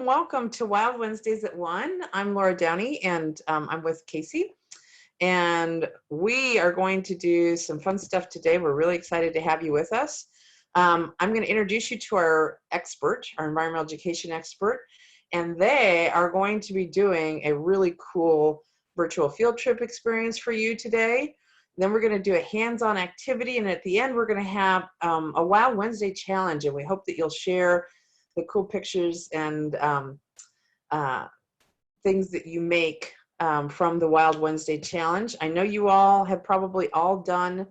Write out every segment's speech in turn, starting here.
Welcome to Wild Wednesdays at 1. I'm Laura Downey, and I'm with Casey. And we are going to do some fun stuff today. We're really excited to have you with us. I'm going to introduce you to our expert, our environmental education expert, and they are going to be doing a really cool virtual field trip experience for you today. Then we're going to do a hands-on activity, and at the end we're going to have a Wild Wednesday challenge, and we hope that you'll share the cool pictures and things that you make from the Wild Wednesday challenge. I know you all have probably all done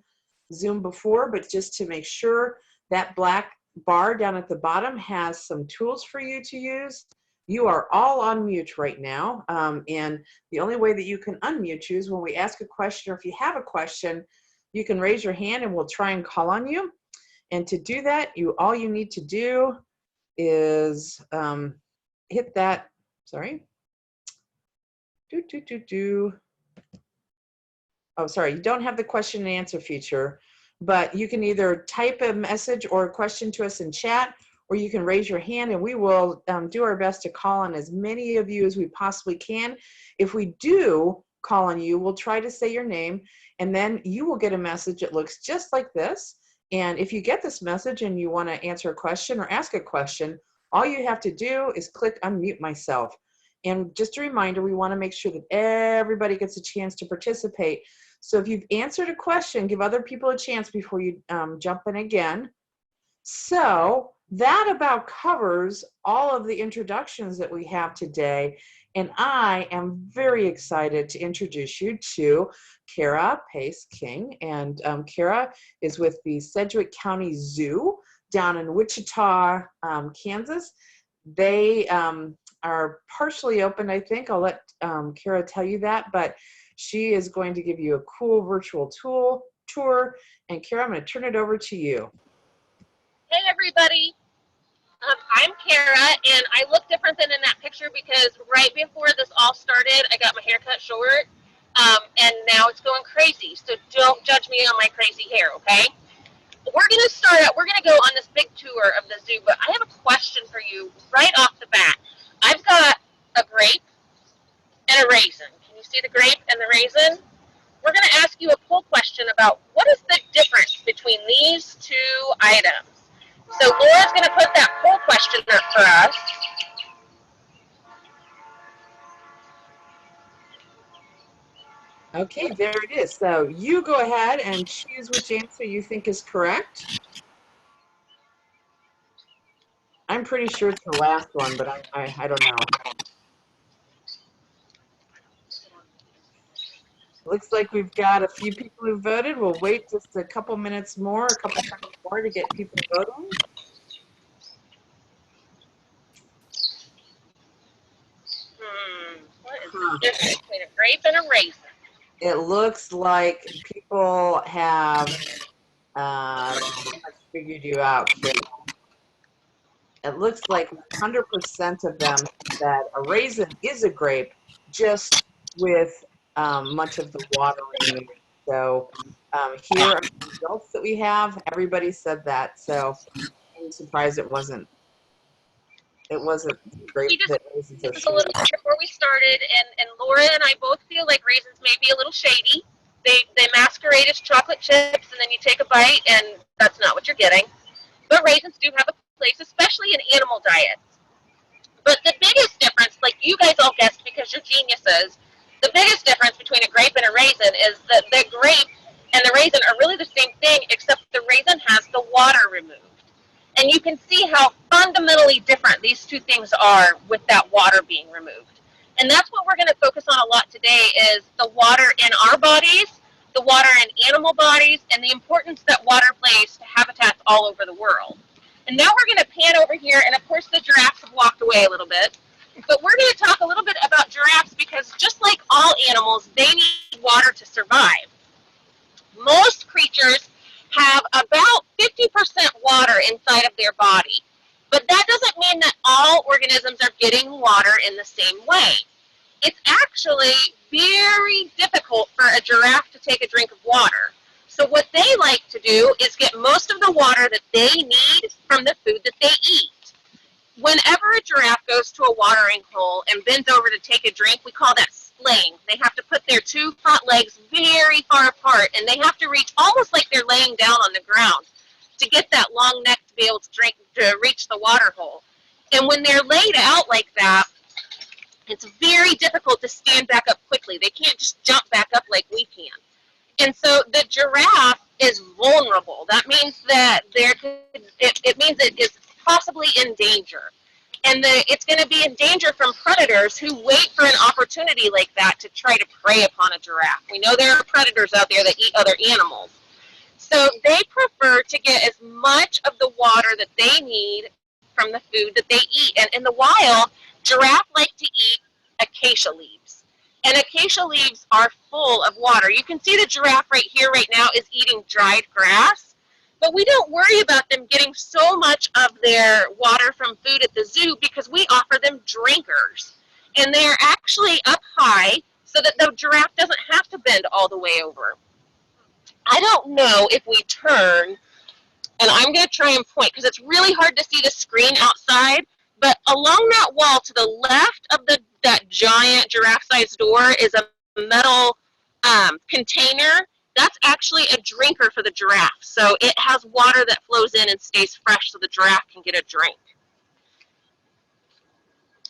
Zoom before, but just to make sure, that black bar down at the bottom has some tools for you to use. You are all on mute right now, and the only way that you can unmute you is when we ask a question, or if you have a question, you can raise your hand and we'll try and call on you. And to do that, all you need to do is hit that, sorry. Oh, sorry, you don't have the question and answer feature, but you can either type a message or a question to us in chat, or you can raise your hand and we will do our best to call on as many of you as we possibly can. If we do call on you, we'll try to say your name, and then you will get a message that looks just like this. And if you get this message and you want to answer a question or ask a question, all you have to do is click unmute myself. And just a reminder, we want to make sure that everybody gets a chance to participate. So if you've answered a question, give other people a chance before you jump in again. So that about covers all of the introductions that we have today. And I am very excited to introduce you to Kara Pace-King. And Kara is with the Sedgwick County Zoo down in Wichita, Kansas. They are partially open, I think. I'll let Kara tell you that, but she is going to give you a cool virtual tour. And Kara, I'm going to turn it over to you. Hey everybody, I'm Kara, and I look different than in that picture because right before this all started, I got my hair cut short, and now it's going crazy, so don't judge me on my crazy hair, okay? We're going to start out, we're going to go on this big tour of the zoo, but I have a question for you right off the bat. I've got a grape and a raisin. Can you see the grape and the raisin? We're going to ask you a poll question about what is the difference between these two items. So Laura's going to put that poll question up for us. Okay, there it is. So you go ahead and choose which answer you think is correct. I'm pretty sure it's the last one, but I don't know. Looks like we've got a few people who voted. We'll wait just a couple minutes more, a couple seconds more to get people voting. What is the difference between a grape and a raisin? It looks like people have figured you out, Kira. It looks like 100% of them that a raisin is a grape, just with much of the water removed. So here are the results that we have. Everybody said that, so I'm surprised it wasn't. It wasn't great. This is a little before we started, and Laura and I both feel like raisins may be a little shady. They masquerade as chocolate chips, and then you take a bite, and that's not what you're getting. But raisins do have a place, especially in animal diets. But the biggest difference, like you guys all guessed because you're geniuses, the biggest difference between a grape and a raisin is that the grape and the raisin are really the same thing, except the raisin has the water removed. And you can see how fundamentally different these two things are with that water being removed. And that's what we're going to focus on a lot today is the water in our bodies, the water in animal bodies, and the importance that water plays to habitats all over the world. And now we're going to pan over here, and of course the giraffes have walked away a little bit. But we're going to talk a little bit about giraffes because just like all animals, they need water to survive. Most creatures have about 50% water inside of their body. But that doesn't mean that all organisms are getting water in the same way. It's actually very difficult for a giraffe to take a drink of water. So what they like to do is get most of the water that they need from the food that they eat. Whenever a giraffe goes to a watering hole and bends over to take a drink, we call that slaying. They have to put their two front legs very far apart, and they have to reach almost like they're laying down on the ground to get that long neck to be able to reach the water hole. And when they're laid out like that, it's very difficult to stand back up quickly. They can't just jump back up like we can. And so the giraffe is vulnerable. That means that it means it is possibly in danger. And it's going to be in danger from predators who wait for an opportunity like that to try to prey upon a giraffe. We know there are predators out there that eat other animals. So they prefer to get as much of the water that they need from the food that they eat. And in the wild, giraffes like to eat acacia leaves. And acacia leaves are full of water. You can see the giraffe right here right now is eating dried grass. But we don't worry about them getting so much of their water from food at the zoo because we offer them drinkers. And they are actually up high so that the giraffe doesn't have to bend all the way over. I don't know if we turn, and I'm going to try and point because it's really hard to see the screen outside, but along that wall to the left of that giant giraffe-sized door is a metal container. That's actually a drinker for the giraffe. So it has water that flows in and stays fresh so the giraffe can get a drink.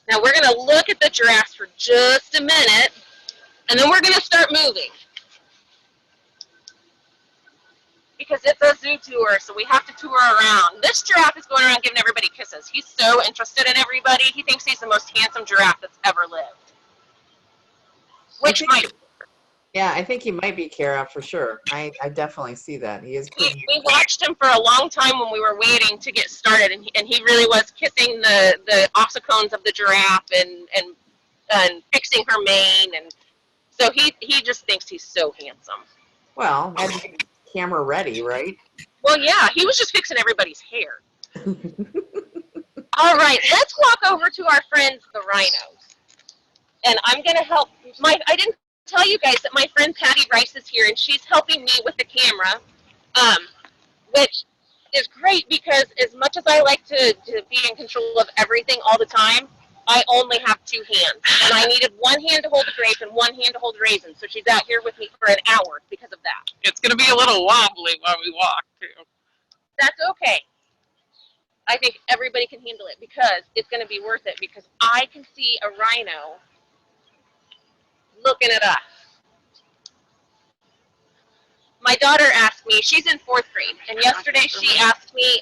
Now we're going to look at the giraffes for just a minute, and then we're going to start moving. Because it's a zoo tour, so we have to tour around. This giraffe is going around giving everybody kisses. He's so interested in everybody. He thinks he's the most handsome giraffe that's ever lived. Which might... Yeah, I think he might be Kara for sure. I definitely see that. He is pretty. We watched him for a long time when we were waiting to get started, and he really was kissing the ossicones of the giraffe and fixing her mane, and so he just thinks he's so handsome. Well, had to be camera ready, right? Well, yeah, he was just fixing everybody's hair. All right, let's walk over to our friends, the rhinos, and I'm going to help. I didn't tell you guys that my friend Patty Rice is here, and she's helping me with the camera, which is great because as much as I like to be in control of everything all the time, I only have two hands, and I needed one hand to hold the grape and one hand to hold the raisin, so she's out here with me for an hour because of that. It's going to be a little wobbly while we walk, too. That's okay. I think everybody can handle it because it's going to be worth it because I can see a rhino looking at us. My daughter asked me, she's in 4th grade, and yesterday she asked me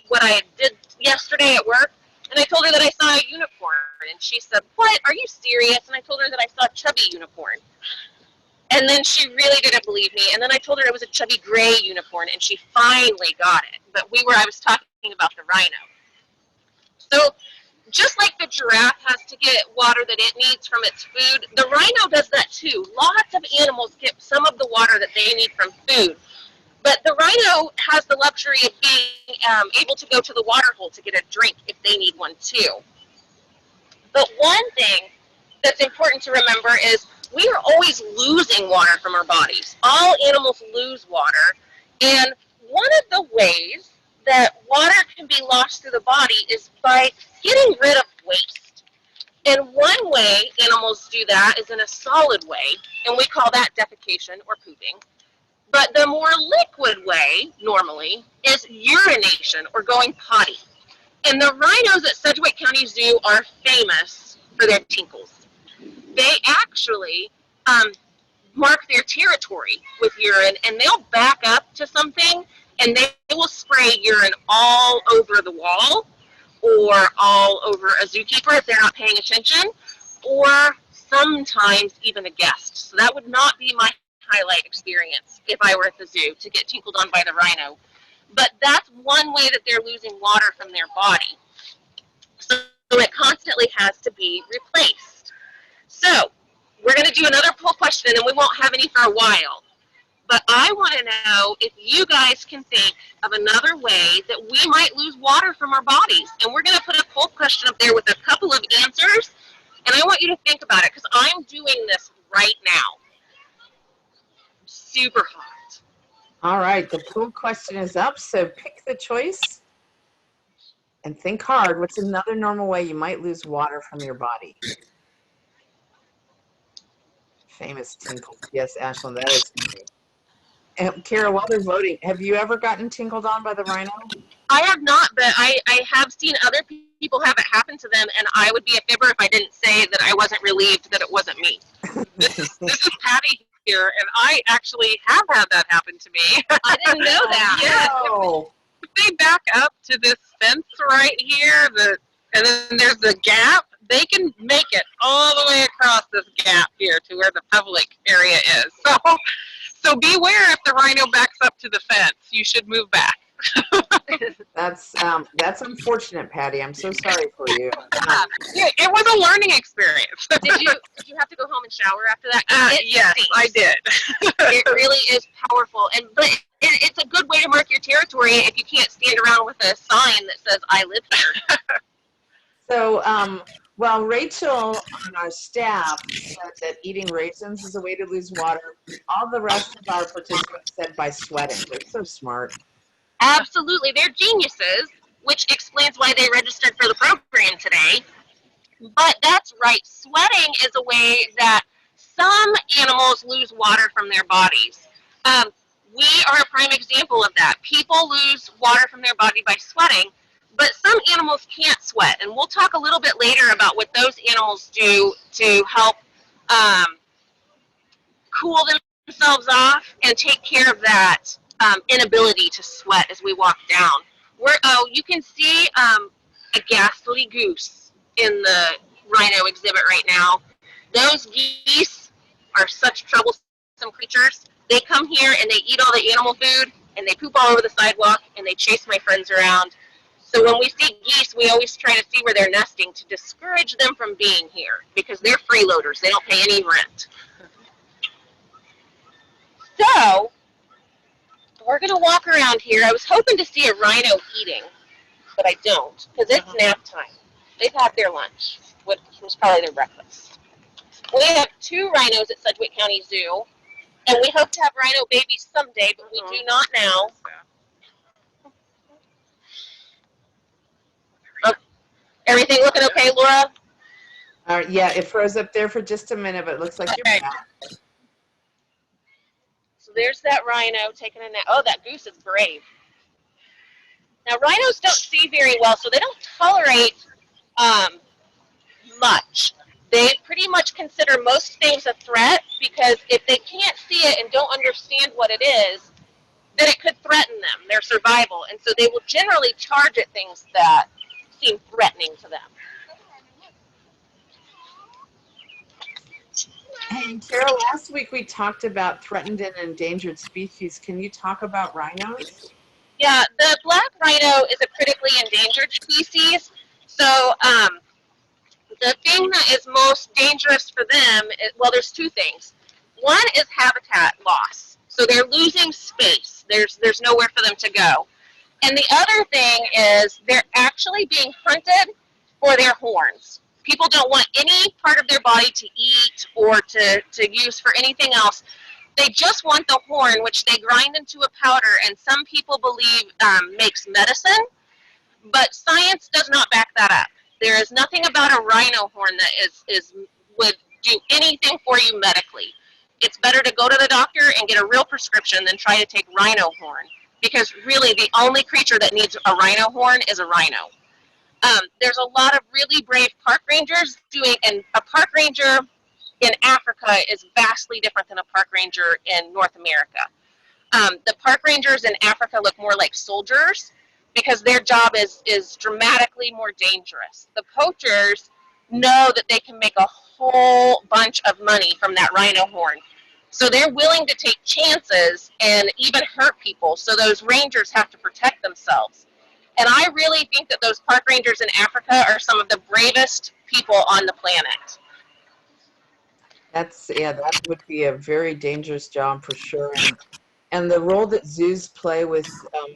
what I did yesterday at work, and I told her that I saw a unicorn, and she said, "What? Are you serious?" And I told her that I saw a chubby unicorn. And then she really didn't believe me, and then I told her it was a chubby gray unicorn, and she finally got it. But I was talking about the rhino. So just like the giraffe has to get water that it needs from its food, the rhino does that too. Lots of animals get some of the water that they need from food. But the rhino has the luxury of being able to go to the water hole to get a drink if they need one too. But one thing that's important to remember is we are always losing water from our bodies. All animals lose water. And one of the ways that water can be lost through the body is by getting rid of waste. And one way animals do that is in a solid way, and we call that defecation or pooping. But the more liquid way, normally, is urination or going potty. And the rhinos at Sedgwick County Zoo are famous for their tinkles. They actually mark their territory with urine, and they'll back up to something and they will spray urine all over the wall or all over a zookeeper if they're not paying attention, or sometimes even a guest. So that would not be my highlight experience if I were at the zoo, to get tinkled on by the rhino. But that's one way that they're losing water from their body. So it constantly has to be replaced. So we're going to do another poll question, and then we won't have any for a while. But I want to know if you guys can think of another way that we might lose water from our bodies. And we're going to put a poll question up there with a couple of answers. And I want you to think about it, because I'm doing this right now. Super hot. All right, the poll question is up, so pick the choice. And think hard. What's another normal way you might lose water from your body? Famous tinkle. Yes, Ashlyn, that is funny. And Kara, while they're voting, have you ever gotten tinkled on by the rhino? I have not, but I have seen other people have it happen to them, and I would be a fibber if I didn't say that I wasn't relieved that it wasn't me. This is Patty here, and I actually have had that happen to me. I didn't know that. Yeah. Oh, If they back up to this fence right here, and then there's the gap, they can make it all the way across this gap here to where the public area is. So beware if the rhino backs up to the fence. You should move back. that's unfortunate, Patty. I'm so sorry for you. Yeah, it was a learning experience. Did you have to go home and shower after that? Yes, stinks. I did. It really is powerful, but it's a good way to mark your territory if you can't stand around with a sign that says "I live here." So, well, Rachel on our staff said that eating raisins is a way to lose water. All the rest of our participants said by sweating. They're so smart. Absolutely, they're geniuses, which explains why they registered for the program today. But that's right, sweating is a way that some animals lose water from their bodies. We are a prime example of that. People lose water from their body by sweating, but some animals can't sweat. And we'll talk a little bit later about what those animals do to help cool themselves off and take care of that inability to sweat as we walk down. You can see a ghastly goose in the rhino exhibit right now. Those geese are such troublesome creatures. They come here and they eat all the animal food and they poop all over the sidewalk and they chase my friends around. So when we see geese, we always try to see where they're nesting to discourage them from being here because they're freeloaders. They don't pay any rent. So we're going to walk around here. I was hoping to see a rhino eating, but I don't because it's nap time. They've had their lunch, which was probably their breakfast. We have 2 rhinos at Sedgwick County Zoo, and we hope to have rhino babies someday, but we do not now. Everything looking okay, Laura? Yeah, it froze up there for just a minute, but it looks like you're back. So there's that rhino taking a nap. Oh, that goose is brave. Now, rhinos don't see very well, so they don't tolerate much. They pretty much consider most things a threat because if they can't see it and don't understand what it is, then it could threaten them, their survival. And so they will generally charge at things that seem threatening to them. Hey, Carol, last week we talked about threatened and endangered species. Can you talk about rhinos? Yeah, the black rhino is a critically endangered species. So the thing that is most dangerous for them is, well, there's 2 things. One is habitat loss. So they're losing space. There's nowhere for them to go. And the other thing is they're actually being hunted for their horns. People don't want any part of their body to eat or to use for anything else. They just want the horn, which they grind into a powder, and some people believe makes medicine, but science does not back that up. There is nothing about a rhino horn that would do anything for you medically. It's better to go to the doctor and get a real prescription than try to take rhino horn, because really the only creature that needs a rhino horn is a rhino. There's a lot of really brave park rangers and a park ranger in Africa is vastly different than a park ranger in North America. The park rangers in Africa look more like soldiers because their job is dramatically more dangerous. The poachers know that they can make a whole bunch of money from that rhino horn. So they're willing to take chances and even hurt people. So those rangers have to protect themselves. And I really think that those park rangers in Africa are some of the bravest people on the planet. That would be a very dangerous job for sure. And the role that zoos play with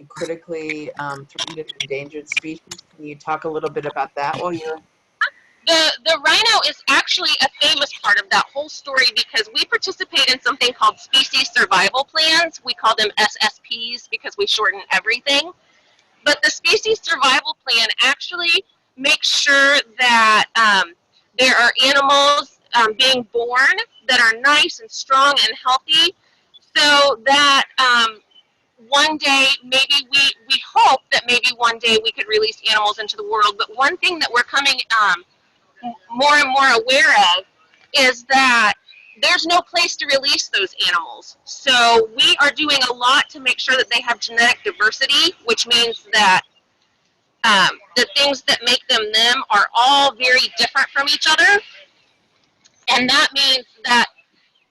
critically threatened and endangered species, can you talk a little bit about that while you're... The rhino is actually a famous part of that whole story because we participate in something called species survival plans. We call them SSPs because we shorten everything. But the species survival plan actually makes sure that there are animals being born that are nice and strong and healthy, so that one day, maybe we hope that maybe one day we could release animals into the world. But one thing that we're coming more and more aware of is that there's no place to release those animals. So we are doing a lot to make sure that they have genetic diversity, which means that the things that make them them are all very different from each other. And that means that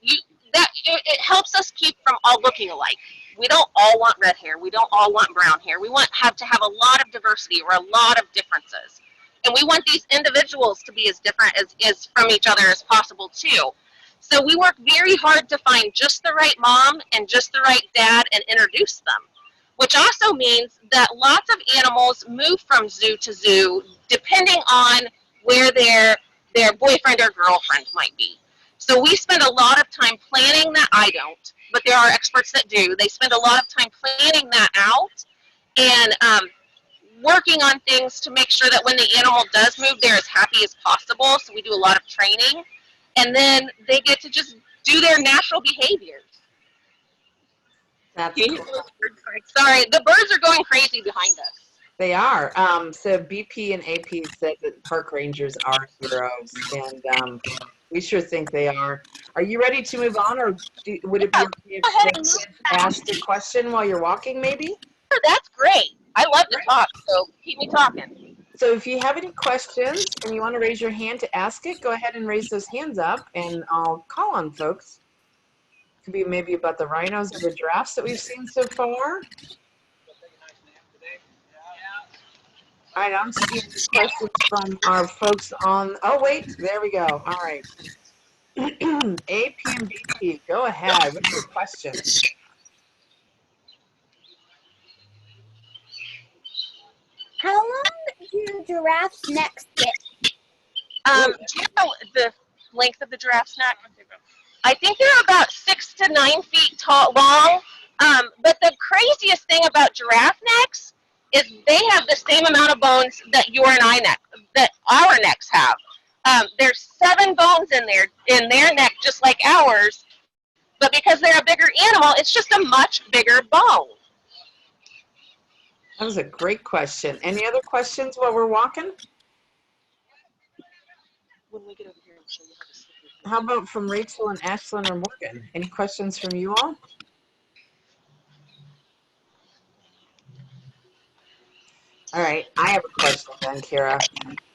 it helps us keep from all looking alike. We don't all want red hair. We don't all want brown hair. We want to have a lot of diversity or a lot of differences. And we want these individuals to be as different as from each other as possible too. So we work very hard to find just the right mom and just the right dad and introduce them, which also means that lots of animals move from zoo to zoo depending on where their boyfriend or girlfriend might be. So we spend a lot of time planning that. I don't, but there are experts that do. They spend a lot of time planning that out and working on things to make sure that when the animal does move, they're as happy as possible. So we do a lot of training, and then they get to just do their natural behaviors. That's cool. Sorry, the birds are going crazy behind us. They are. So BP and AP said that park rangers are heroes, and we sure think they are. Are you ready to move on, or would it be okay if I asked a question while you're walking, maybe? Sure, that's great. I love to talk, so keep me talking. So if you have any questions and you want to raise your hand to ask it, go ahead and raise those hands up, and I'll call on folks. It could be maybe about the rhinos or the giraffes that we've seen so far. All right, I'm seeing questions from our folks on, oh wait, there we go. All right. AP and BP, go ahead. What's your question? How long do giraffes' necks get? Do you know the length of the giraffe's neck? I think they're about 6 to 9 feet tall, long. But the craziest thing about giraffe necks is they have the same amount of bones that that our necks have. There's 7 bones in their neck, just like ours. But because they're a bigger animal, it's just a much bigger bone. That was a great question. Any other questions while we're walking? When we get over here, I'll show you how to slip your feet. How about from Rachel and Ashlyn or Morgan? Any questions from you all? All right, I have a question then, Kara.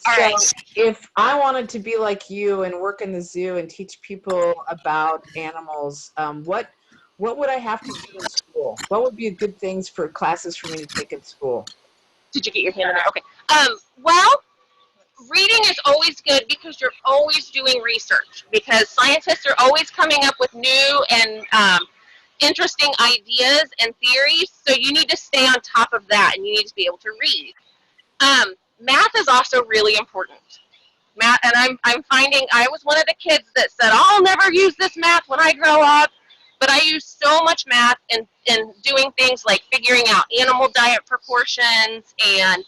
All right. If I wanted to be like you and work in the zoo and teach people about animals, what would I have to do in school? What would be good things for classes for me to take in school? Did you get your hand in there? Okay. Well, reading is always good because you're always doing research, because scientists are always coming up with new and interesting ideas and theories. So you need to stay on top of that, and you need to be able to read. Math is also really important. Math, and I'm finding I was one of the kids that said, I'll never use this math when I grow up. But I use so much math in doing things like figuring out animal diet proportions and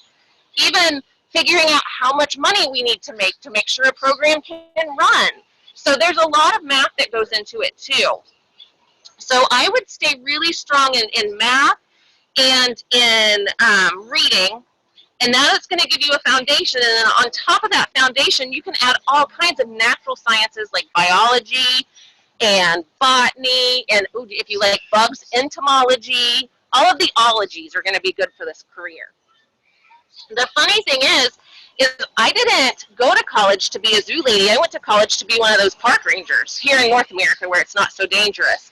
even figuring out how much money we need to make sure a program can run. So there's a lot of math that goes into it too. So I would stay really strong in math and in reading, and that's going to give you a foundation. And then on top of that foundation, you can add all kinds of natural sciences like biology and botany, and if you like bugs, entomology. All of the ologies are going to be good for this career. The funny thing is I didn't go to college to be a zoo lady. I went to college to be one of those park rangers here in North America where it's not so dangerous.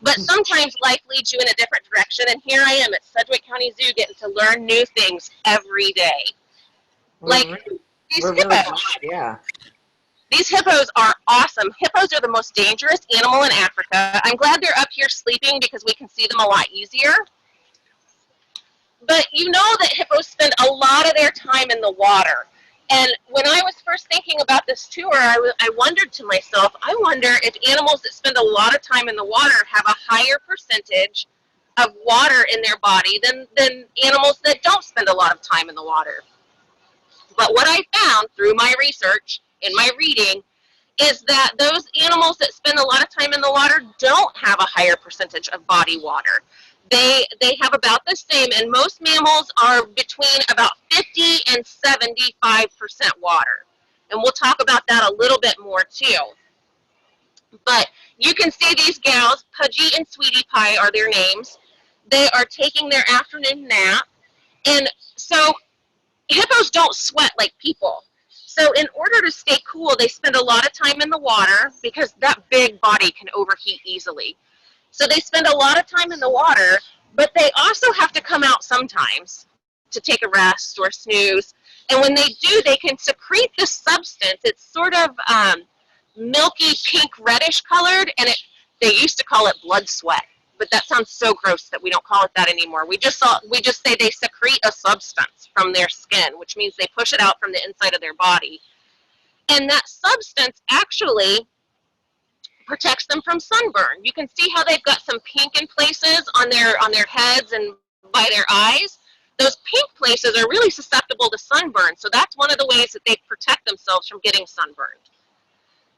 But sometimes life leads you in a different direction, and here I am at Sedgwick County Zoo getting to learn new things every day. Like these hippos. Yeah. These hippos are awesome. Hippos are the most dangerous animal in Africa. I'm glad they're up here sleeping because we can see them a lot easier. But you know that hippos spend a lot of their time in the water. And when I was first thinking about this tour, I wondered to myself, I wonder if animals that spend a lot of time in the water have a higher percentage of water in their body than animals that don't spend a lot of time in the water. But what I found through my research and my reading is that those animals that spend a lot of time in the water don't have a higher percentage of body water. They have about the same, and most mammals are between about 50 and 75% water. And we'll talk about that a little bit more too. But you can see these gals, Pudgy and Sweetie Pie are their names. They are taking their afternoon nap. And so hippos don't sweat like people. So in order to stay cool, they spend a lot of time in the water because that big body can overheat easily. So they spend a lot of time in the water, but they also have to come out sometimes to take a rest or snooze. And when they do, they can secrete this substance. It's sort of milky pink reddish colored, and they used to call it blood sweat. But that sounds so gross that we don't call it that anymore. We just say they secrete a substance from their skin, which means they push it out from the inside of their body. And that substance actually protects them from sunburn. You can see how they've got some pink in places on their heads and by their eyes. Those pink places are really susceptible to sunburn. So that's one of the ways that they protect themselves from getting sunburned.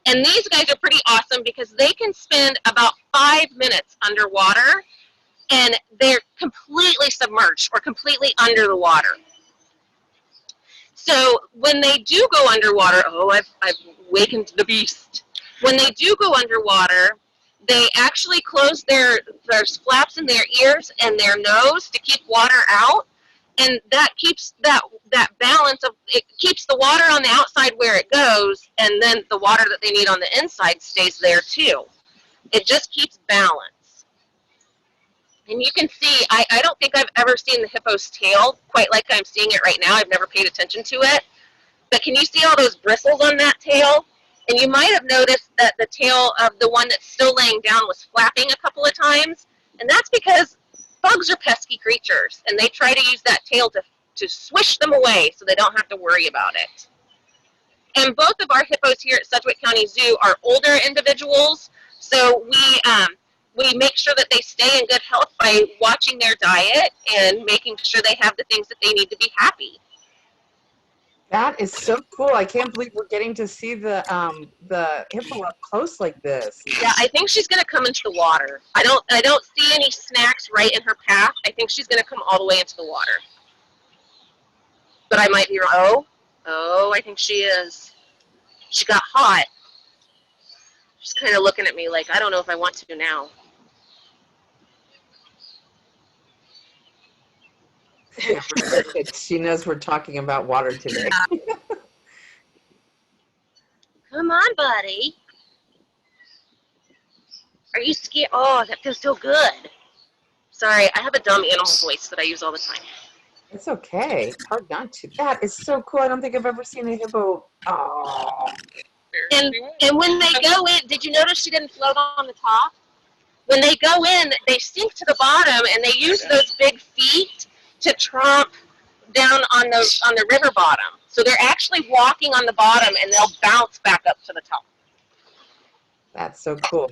And these guys are pretty awesome because they can spend about 5 minutes underwater and they're completely submerged or completely under the water. So when they do go underwater, oh, I've wakened the beast. When they do go underwater, they actually close there's flaps in their ears and their nose to keep water out. And that keeps that balance of, it keeps the water on the outside where it goes, and then the water that they need on the inside stays there too. It just keeps balance. And you can see, I don't think I've ever seen the hippo's tail quite like I'm seeing it right now. I've never paid attention to it. But can you see all those bristles on that tail? And you might have noticed that the tail of the one that's still laying down was flapping a couple of times. And that's because bugs are pesky creatures, and they try to use that tail to swish them away so they don't have to worry about it. And both of our hippos here at Sedgwick County Zoo are older individuals, so we make sure that they stay in good health by watching their diet and making sure they have the things that they need to be happy. That is so cool. I can't believe we're getting to see the hippo up close like this. Yeah, I think she's going to come into the water. I don't see any snacks right in her path. I think she's going to come all the way into the water. But I might be wrong. Oh, I think she is. She got hot. She's kind of looking at me like, I don't know if I want to now. She knows we're talking about water today. Come on, buddy. Are you scared? Oh, that feels so good. Sorry, I have a dumb animal voice that I use all the time. It's okay. It's hard not to. That is so cool. I don't think I've ever seen a hippo. Oh. And when they go in, did you notice she didn't float on the top? When they go in, they sink to the bottom, and they use those big feet to tromp down on the river bottom. So they're actually walking on the bottom, and they'll bounce back up to the top. That's so cool.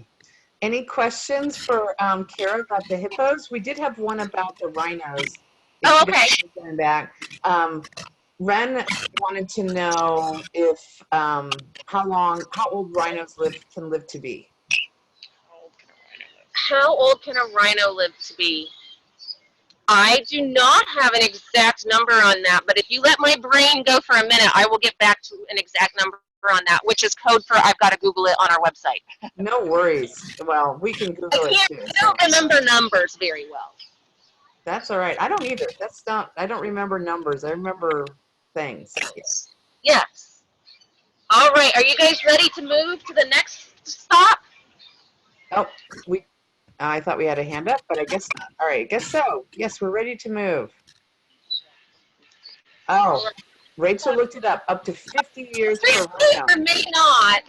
Any questions for Kara about the hippos? We did have one about the rhinos. Oh, okay. Back. Ren wanted to know if how old rhinos can live to be. How old can a rhino live to be? I do not have an exact number on that, but if you let my brain go for a minute, I will get back to an exact number on that, which is code for I've got to Google it on our website. No worries. Well, we can Google it too. I don't remember numbers very well. That's all right. I don't either. I don't remember numbers. I remember things. Yes. All right. Are you guys ready to move to the next stop? Oh, I thought we had a hand up, but I guess not. All right, I guess so. Yes, we're ready to move. Oh, Rachel looked it up to 50 years for a rhino. May not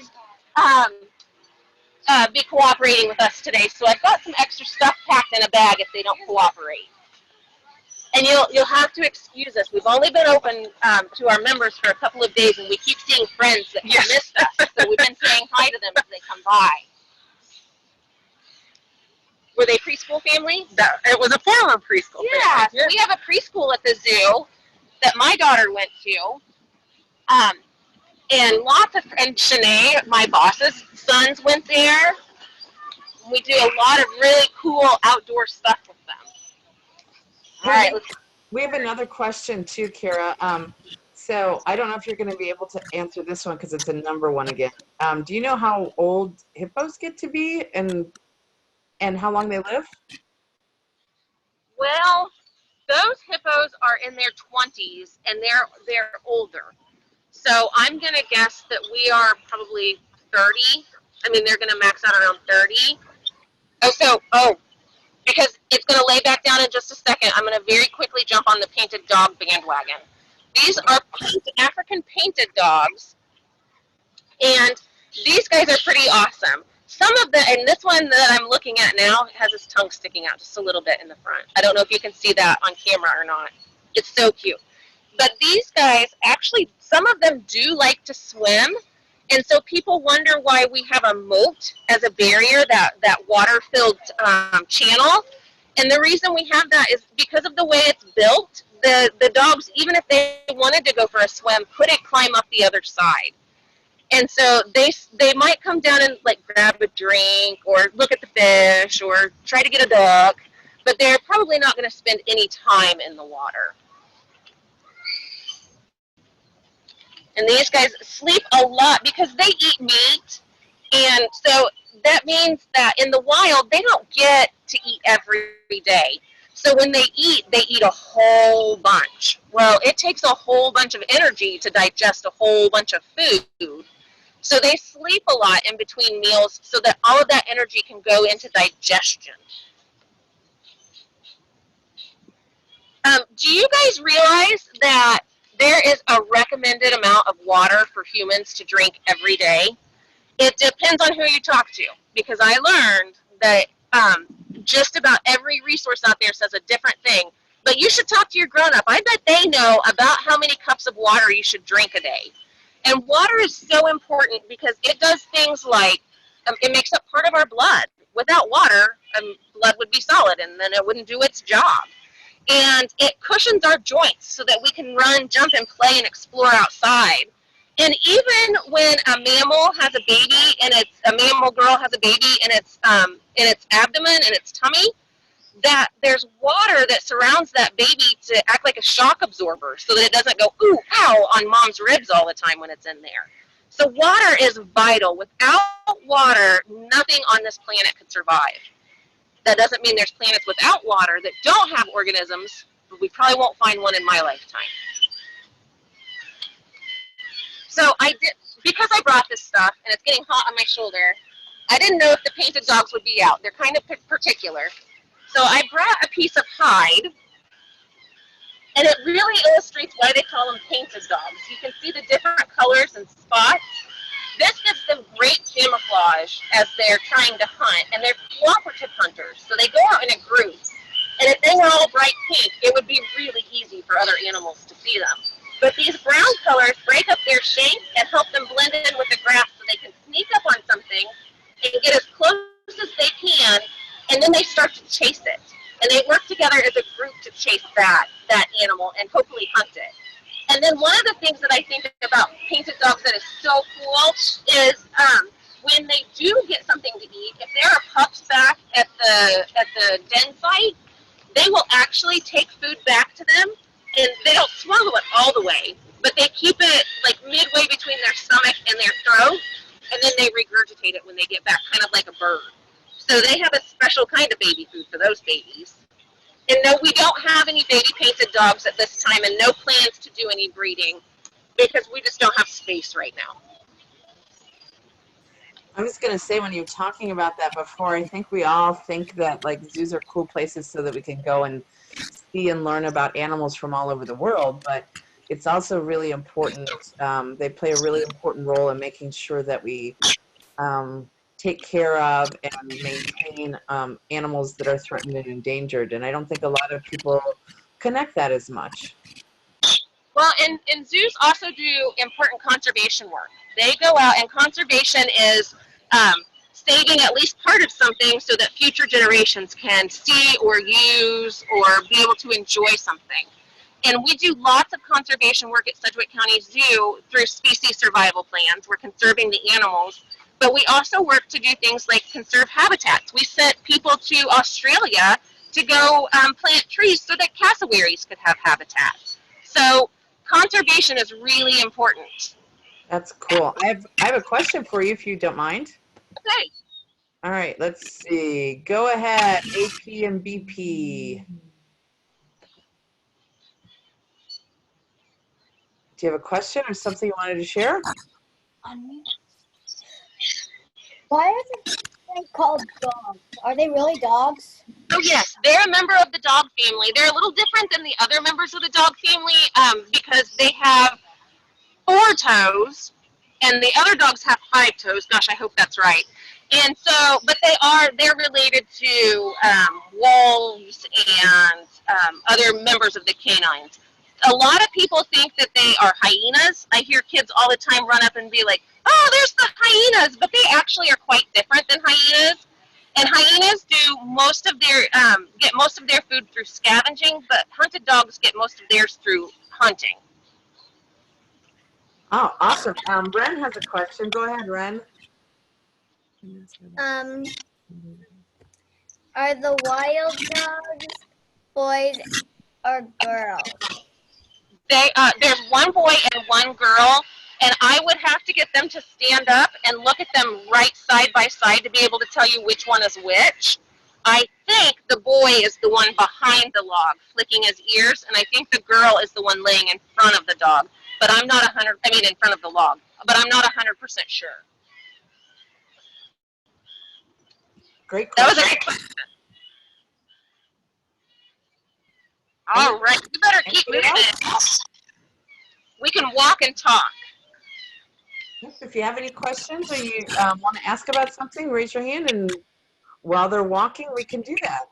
be cooperating with us today, so I've got some extra stuff packed in a bag if they don't cooperate. And you'll have to excuse us. We've only been open to our members for a couple of days, and we keep seeing friends that have missed us, so we've been saying hi to them as they come by. Were they preschool family? It was a former preschool. Yeah, family. so we have a preschool at the zoo that my daughter went to. And Shanae, my boss's sons, went there. We do a lot of really cool outdoor stuff with them. All right. We have another question too, Kara. So I don't know if you're going to be able to answer this one because it's a number one again. Do you know how old hippos get to be and how long they live? Well, those hippos are in their 20s and they're older. So I'm going to guess that we are probably 30. I mean, they're going to max out around 30. Because it's going to lay back down in just a second, I'm going to very quickly jump on the painted dog bandwagon. These are African painted dogs, and these guys are pretty awesome. And this one that I'm looking at now has his tongue sticking out just a little bit in the front. I don't know if you can see that on camera or not. It's so cute. But these guys, actually, some of them do like to swim. And so people wonder why we have a moat as a barrier, that water-filled channel. And the reason we have that is because of the way it's built. The dogs, even if they wanted to go for a swim, couldn't climb up the other side. And so they might come down and like grab a drink or look at the fish or try to get a duck, but they're probably not going to spend any time in the water. And these guys sleep a lot because they eat meat. And so that means that in the wild, they don't get to eat every day. So when they eat a whole bunch. Well, it takes a whole bunch of energy to digest a whole bunch of food. So they sleep a lot in between meals so that all of that energy can go into digestion. Do you guys realize that there is a recommended amount of water for humans to drink every day? It depends on who you talk to, because I learned that just about every resource out there says a different thing. But you should talk to your grown-up. I bet they know about how many cups of water you should drink a day. And water is so important because it does things like, it makes up part of our blood. Without water, blood would be solid and then it wouldn't do its job. And it cushions our joints so that we can run, jump, and play and explore outside. And even when a mammal has a baby and a mammal girl has a baby in its abdomen and its tummy, that there's water that surrounds that baby to act like a shock absorber so that it doesn't go, ooh, ow, on mom's ribs all the time when it's in there. So water is vital. Without water, nothing on this planet could survive. That doesn't mean there's planets without water that don't have organisms, but we probably won't find one in my lifetime. So because I brought this stuff and it's getting hot on my shoulder, I didn't know if the painted dogs would be out. They're kind of particular. So I brought a piece of hide, and it really illustrates why they call them painted dogs. You can see the different colors and spots. This gives them great camouflage as they're trying to hunt, and they're cooperative hunters. So they go out in a group, and if they were all bright pink, it would be really easy for other animals to see them. But these brown colors break up their shape and help them blend in with the grass so they can sneak up on something and get as close as they can, and then they start to chase it. And they work together as a group to chase that animal and hopefully hunt it. And then one of the things that I think about painted dogs that is so cool is when they do get something to eat, if there are pups back at the den site, they will actually take food back to them, and they don't swallow it all the way, but they keep it like midway between their stomach and their throat, and then they regurgitate it when they get back, kind of like a bird. So they have a special kind of baby food for those babies. And no, we don't have any baby painted dogs at this time, and no plans to do any breeding because we just don't have space right now. I was going to say, when you were talking about that before, I think we all think that like zoos are cool places so that we can go and see and learn about animals from all over the world, but it's also really important. They play a really important role in making sure that we take care of and maintain animals that are threatened and endangered. And I don't think a lot of people connect that as much. Well, and zoos also do important conservation work. They go out, and conservation is saving at least part of something so that future generations can see or use or be able to enjoy something. And we do lots of conservation work at Sedgwick County Zoo through species survival plans. We're conserving the animals, but we also work to do things like conserve habitats. We sent people to Australia to go plant trees so that cassowaries could have habitat. So conservation is really important. That's cool. I have a question for you if you don't mind. Okay. All right, let's see. Go ahead, AP and BP. Do you have a question or something you wanted to share? Why are they called dogs? Are they really dogs? Oh yes, they're a member of the dog family. They're a little different than the other members of the dog family because they have 4 toes, and the other dogs have 5 toes. Gosh, I hope that's right. And so, but they're related to wolves and other members of the canines. A lot of people think that they are hyenas. I hear kids all the time run up and be like, "Oh, there's the hyenas," but they actually are quite different than hyenas. And hyenas do most of their get most of their food through scavenging, but hunted dogs get most of theirs through hunting. Oh, awesome. Ren has a question. Go ahead, Ren. Are the wild dogs boys or girls? There's one boy and one girl, and I would have to get them to stand up and look at them right side by side to be able to tell you which one is which. I think the boy is the one behind the log, flicking his ears, and I think the girl is the one laying in front of the dog. But I'm not in front of the log, but I'm not 100% sure. Great That question. was a good question. All right, you better keep moving. We can walk and talk. If you have any questions or you want to ask about something, raise your hand, and while they're walking, we can do that.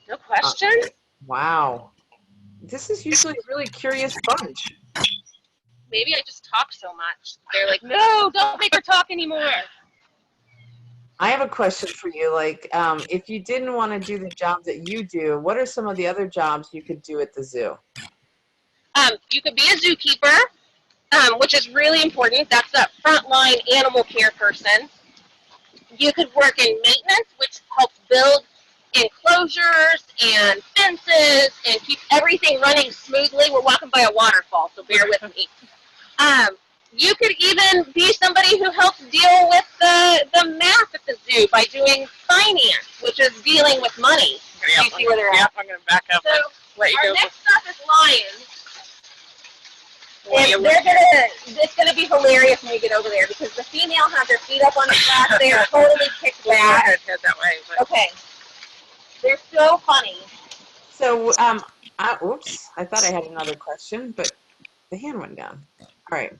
No questions? Wow. This is usually a really curious bunch. Maybe I just talk so much. They're like, no, don't make her talk anymore. I have a question for you. Like, if you didn't want to do the job that you do, what are some of the other jobs you could do at the zoo? You could be a zookeeper, which is really important. That's that frontline animal care person. You could work in maintenance, which helps build enclosures and fences and keep everything running smoothly. We're walking by a waterfall, so bear with me. You could even be somebody who helps deal with the math at the zoo by doing finance, which is dealing with money. Yep, You see where they're at? Yep, I'm going to back up. So Let you our go. next stop is lions. And it's gonna be hilarious when we get over there because the female has their feet up on the grass. They are totally kicked back. Head that way. But. Okay. They're so funny. So, oops, I thought I had another question, but the hand went down. All right.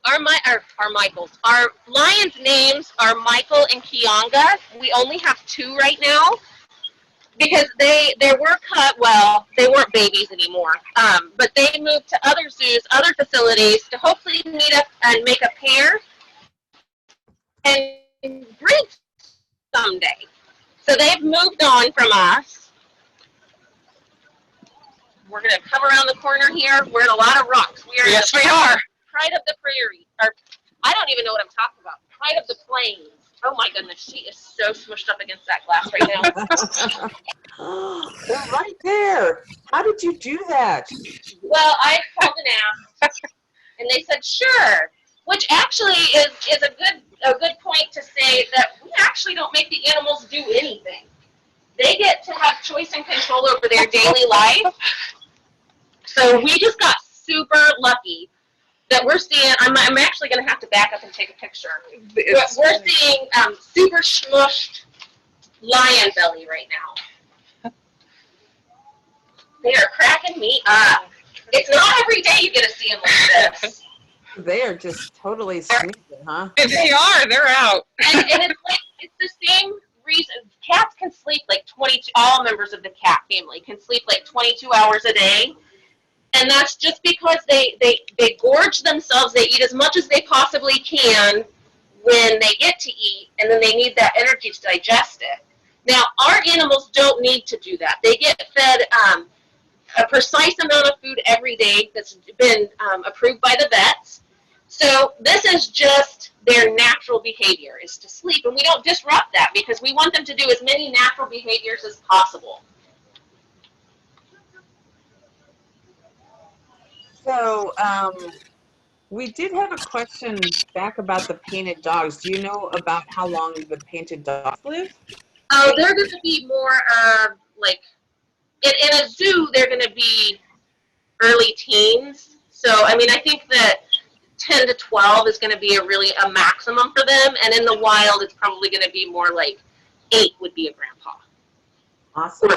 Our lions' names are Michael and Kianga. We only have 2 right now because they were cut. Well, they weren't babies anymore. But they moved to other zoos, other facilities to hopefully meet up and make a pair and breed someday. So they've moved on from us. We're going to come around the corner here. We're in a lot of rocks. Yes, we are. Pride of the prairie. Or, I don't even know what I'm talking about. Pride of the plains. Oh my goodness, she is so smushed up against that glass right now. They're right there. How did you do that? Well, I called and asked, and they said sure, which actually is a good point to say that we actually don't make the animals do anything. They get to have choice and control over their daily life. So we just got super lucky that we're seeing. I'm actually going to have to back up and take a picture. We're seeing super smushed lion belly right now. They are cracking me up. It's not every day you get to see them like this. They are just totally sleeping, huh? They are. They're out. And it's like it's the same reason. all members of the cat family can sleep like 22 hours a day. And that's just because they gorge themselves. They eat as much as they possibly can when they get to eat, and then they need that energy to digest it. Now, our animals don't need to do that. They get fed a precise amount of food every day that's been approved by the vets. So this is just their natural behavior, is to sleep, and we don't disrupt that because we want them to do as many natural behaviors as possible. So, we did have a question back about the painted dogs. Do you know about how long the painted dogs live? Oh, they're going to be more of like, in a zoo, they're going to be early teens. So, I mean, I think that 10 to 12 is going to be a maximum for them. And in the wild, it's probably going to be more like 8 would be a grandpa. Awesome.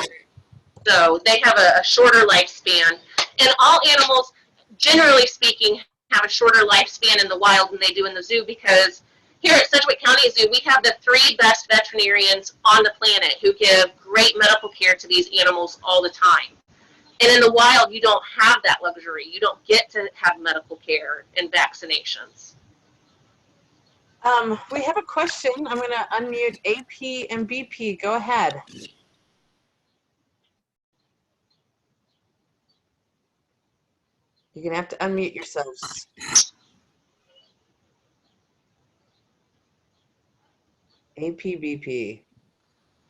So they have a shorter lifespan. And all animals, generally speaking, have a shorter lifespan in the wild than they do in the zoo, because here at Sedgwick County Zoo, we have the 3 best veterinarians on the planet who give great medical care to these animals all the time. And in the wild, you don't have that luxury. You don't get to have medical care and vaccinations. We have a question. I'm going to unmute AP and BP. Go ahead. You're going to have to unmute yourselves. AP, BP.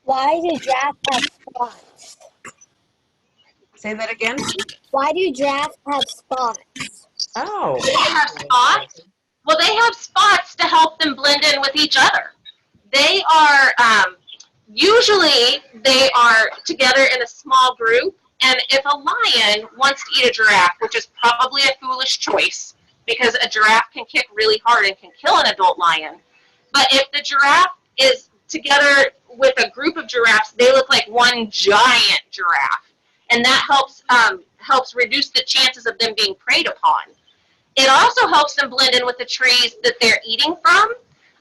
Why do giraffes have spots? Say that again. Why do giraffes have spots? Oh. They have spots. Well, they have spots to help them blend in with each other. They are, usually they are together in a small group, and if a lion wants to eat a giraffe, which is probably a foolish choice because a giraffe can kick really hard and can kill an adult lion, but if the giraffe is together with a group of giraffes, they look like one giant giraffe, and that helps reduce the chances of them being preyed upon. It also helps them blend in with the trees that they're eating from.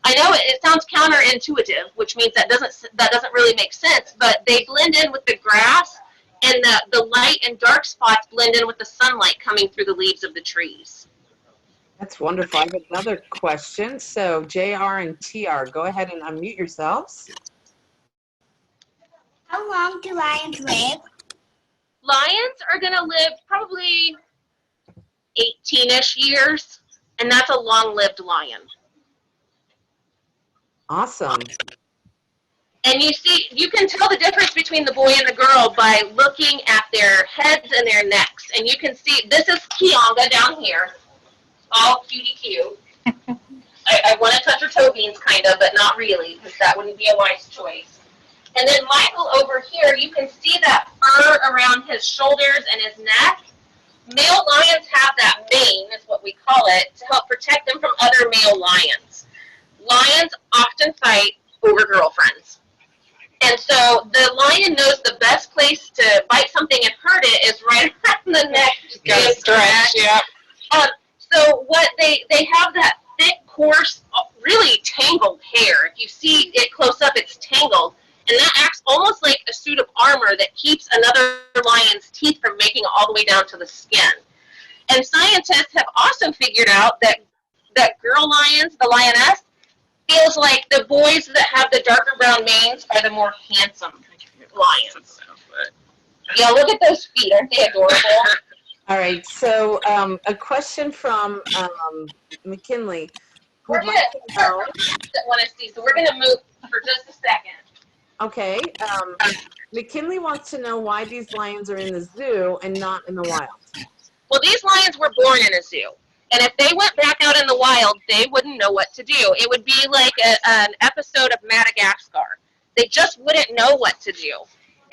I know it sounds counterintuitive, which means that doesn't really make sense, but they blend in with the grass, and the light and dark spots blend in with the sunlight coming through the leaves of the trees. That's wonderful. I have another question. So JR and TR, go ahead and unmute yourselves. How long do lions live? Lions are going to live probably 18-ish years, and that's a long-lived lion. Awesome. And you can tell the difference between the boy and the girl by looking at their heads and their necks. And you can see, this is Kianga down here, all cutie cute. I want to touch her toe beans, kind of, but not really, because that wouldn't be a wise choice. And then Michael over here, you can see that fur around his shoulders and his neck. Male lions have that mane, is what we call it, to help protect them from other male lions. Lions often fight over girlfriends. And so the lion knows the best place to bite something and hurt it is right around the neck. Got to stretch, yeah. So what they have that thick, coarse, really tangled hair. If you see it close up, it's tangled. And that acts almost like a suit of armor that keeps another lion's teeth from making it all the way down to the skin. And scientists have also figured out that girl lions, the lioness, feels like the boys that have the darker brown manes are the more handsome lions. Yeah, look at those feet. Aren't they adorable? All right. So a question from McKinley. We're going to want to see. So we're going to move for just a second. Okay. McKinley wants to know why these lions are in the zoo and not in the wild. Well, these lions were born in a zoo. And if they went back out in the wild, they wouldn't know what to do. It would be like an episode of Madagascar. They just wouldn't know what to do.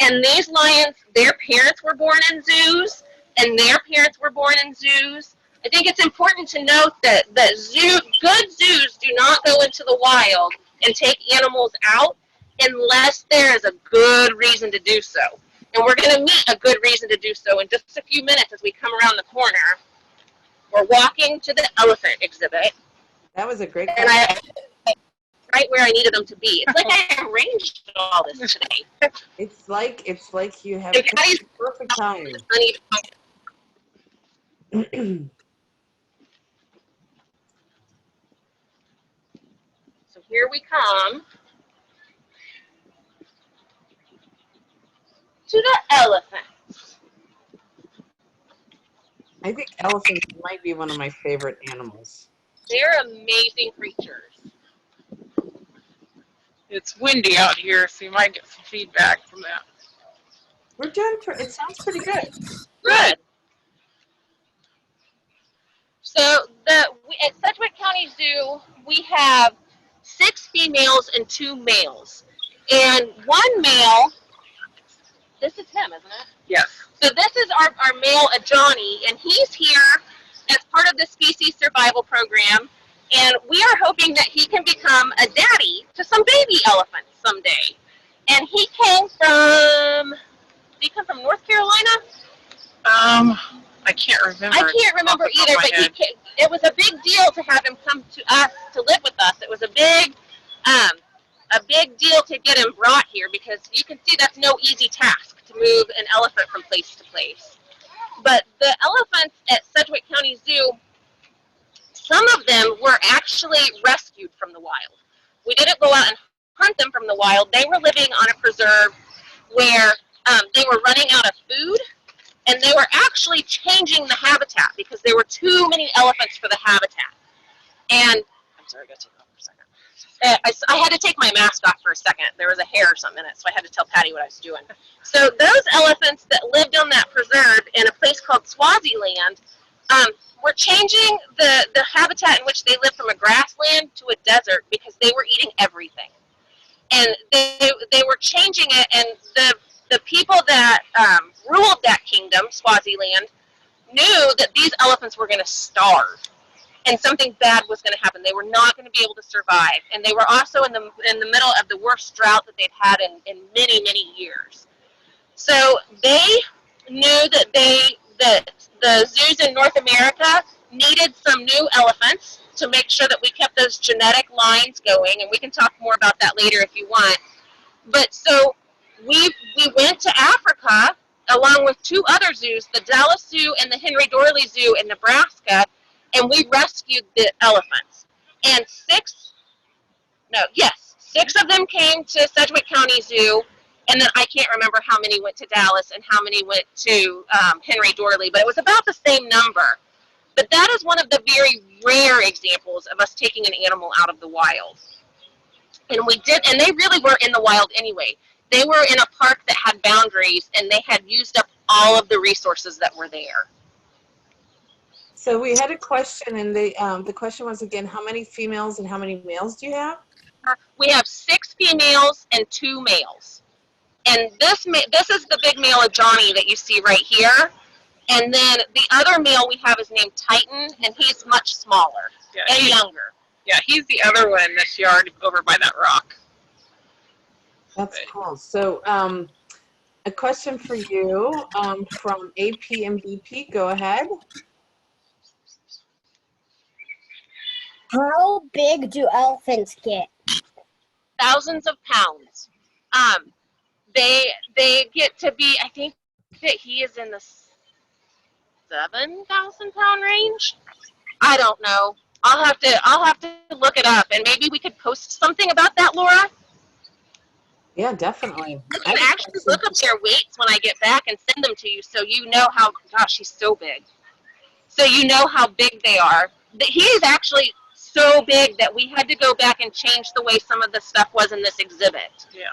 And these lions, their parents were born in zoos, and their parents were born in zoos. I think it's important to note that good zoos do not go into the wild and take animals out unless there is a good reason to do so. And we're going to meet a good reason to do so in just a few minutes as we come around the corner. We're walking to the elephant exhibit. That was a great question. right where I needed them to be. It's like I arranged all this today. It's like you have And Patty's perfect time. So here we come to the elephant. I think elephants might be one of my favorite animals. They're amazing creatures. It's windy out here, so you might get some feedback from that. We're doing. It sounds pretty good. Good. So at Sedgwick County Zoo, we have 6 females and 2 males. And one male, this is him, isn't it? Yes. So this is our male, Johnny, and he's here as part of the species survival program. And we are hoping that he can become a daddy to some baby elephants someday. And he came from, did he come from North Carolina? I can't remember. I can't remember either, but it was a big deal to have him come to us to live with us. It was a big deal to get him brought here, because you can see that's no easy task to move an elephant from place to place. But the elephants at Sedgwick County Zoo, some of them were actually rescued from the wild. We didn't go out and hunt them from the wild. They were living on a preserve where they were running out of food, and they were actually changing the habitat because there were too many elephants for the habitat. And I'm sorry, I got to take off for a second. I had to take my mask off for a second. There was a hair or something in it, so I had to tell Patty what I was doing. So those elephants that lived on that preserve in a place called Swaziland were changing the habitat in which they lived from a grassland to a desert because they were eating everything. And they were changing it, and the people that ruled that kingdom, Swaziland, knew that these elephants were going to starve, and something bad was going to happen. They were not going to be able to survive, and they were also in the middle of the worst drought that they'd had in many, many years. So they knew that the zoos in North America needed some new elephants to make sure that we kept those genetic lines going, and we can talk more about that later if you want. But so we went to Africa along with 2 other zoos, the Dallas Zoo and the Henry Doorly Zoo in Nebraska, and we rescued the elephants. And 6 of them came to Sedgwick County Zoo, and then I can't remember how many went to Dallas and how many went to Henry Doorly, but it was about the same number. But that is one of the very rare examples of us taking an animal out of the wild. And we did, and they really were in the wild anyway. They were in a park that had boundaries, and they had used up all of the resources that were there. So we had a question, and the question was again, how many females and how many males do you have? We have 6 females and 2 males. And this is the big male of Johnny that you see right here. And then the other male we have is named Titan, and he's much smaller and younger. Yeah, he's the other one in this yard over by that rock. That's cool. So a question for you from APMBP. Go ahead. How big do elephants get? Thousands of pounds. They get to be, I think that he is in the 7,000 pound range. I don't know. I'll have to look it up, and maybe we could post something about that, Laura. Yeah, definitely. You can actually look up their weights when I get back and send them to you, so you know how. Gosh, he's so big. So you know how big they are. He is actually so big that we had to go back and change the way some of the stuff was in this exhibit. Yeah.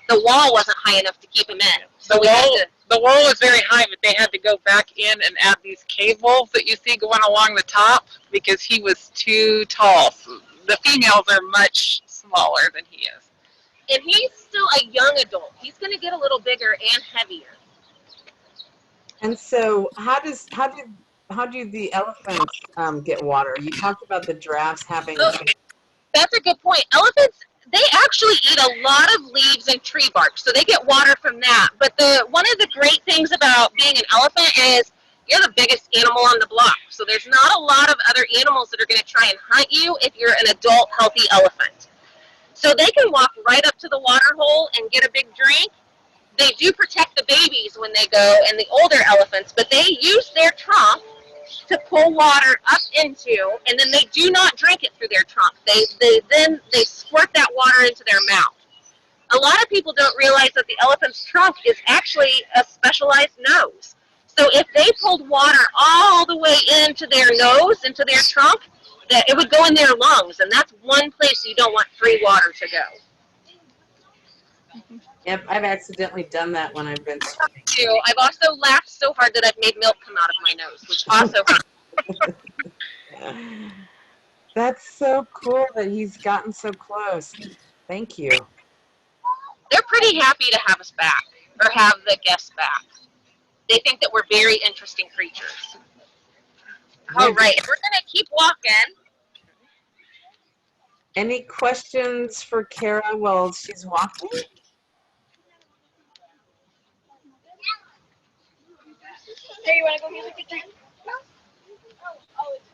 The wall wasn't high enough to keep him in. So the wall was very high, but they had to go back in and add these cables that you see going along the top because he was too tall. So the females are much smaller than he is. And he's still a young adult. He's going to get a little bigger and heavier. And so how do the elephants get water? You talked about the giraffes having. That's a good point. Elephants, they actually eat a lot of leaves and tree bark, so they get water from that. But one of the great things about being an elephant is you're the biggest animal on the block. So there's not a lot of other animals that are going to try and hunt you if you're an adult, healthy elephant. So they can walk right up to the water hole and get a big drink. They do protect the babies when they go and the older elephants, but they use their trunk to pull water up into, and then they do not drink it through their trunk. They squirt that water into their mouth. A lot of people don't realize that the elephant's trunk is actually a specialized nose. So if they pulled water all the way into their nose, into their trunk, that it would go in their lungs, and that's one place you don't want free water to go. Yep, I've accidentally done that when I've been swimming. Too. I've also laughed so hard that I've made milk come out of my nose, which also hurts. That's so cool that he's gotten so close. Thank you. They're pretty happy to have us back, or have the guests back. They think that we're very interesting creatures. All right, we're going to keep walking. Any questions for Kara while she's walking? Hey, you want to go get a drink?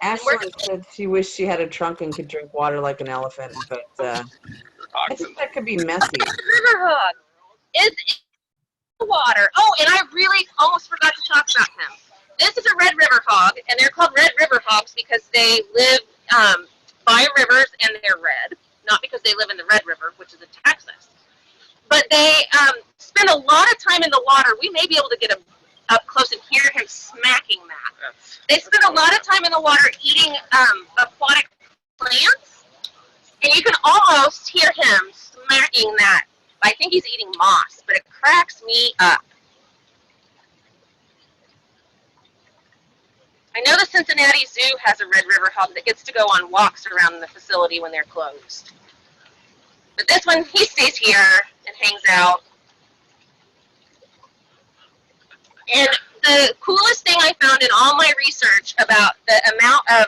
Ashley said she wished she had a trunk and could drink water like an elephant, but I think that could be messy. River hog is in the water. Oh, and I really almost forgot to talk about him. This is a red river hog, and they're called red river hogs because they live by rivers and they're red, not because they live in the Red River, which is in Texas. But they spend a lot of time in the water. We may be able to get him up close and hear him smacking that. They spend a lot of time in the water eating aquatic plants, and you can almost hear him smacking that. I think he's eating moss, but it cracks me up. I know the Cincinnati Zoo has a red river hog that gets to go on walks around the facility when they're closed. But this one, he stays here and hangs out. And the coolest thing I found in all my research about the amount of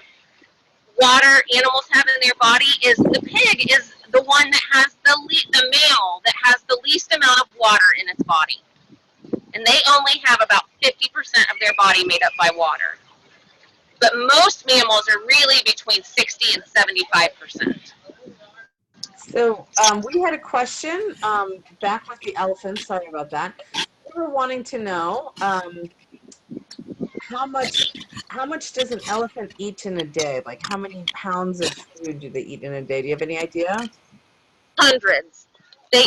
water animals have in their body is the pig is the one that has the male that has the least amount of water in its body. And they only have about 50% of their body made up by water. But most mammals are really between 60 and 75%. So we had a question back with the elephants. Sorry about that. We were wanting to know how much does an elephant eat in a day? Like how many pounds of food do they eat in a day? Do you have any idea? Hundreds. They